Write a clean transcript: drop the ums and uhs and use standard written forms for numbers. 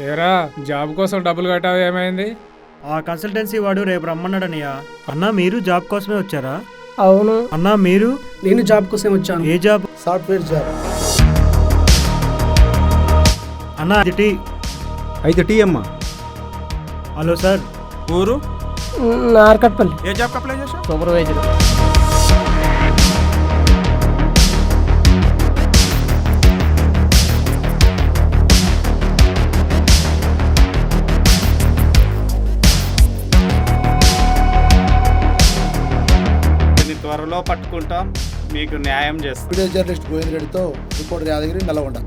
ఏరా జాబ్ కోసం డబ్బులు కట్టావు ఏమైంది? ఆ కన్సల్టెన్సీ వాడు రేపు రమ్మన్నాడన్నయ్య. అన్నా మీరు జాబ్ కోసమే వచ్చారా? అవును, అన్నా మీరు? నేను జాబ్ కోసం వచ్చాను. ఏ జాబ్? Software job. అన్నా ఇది టీ. అయితే టీ అమ్మా. Hello sir. ఊరు? నార్కట్పల్లి. ఏ జాబ్కి అప్లై చేసావు? సూపర్వైజర్. త్వరలో పట్టుకుంటాం, మీకు న్యాయం చేస్తాం. వీడియో జర్నలిస్ట్ గోవింద్ రెడ్డితో రిపోర్టర్ యాదగిరి నల్లగొండ.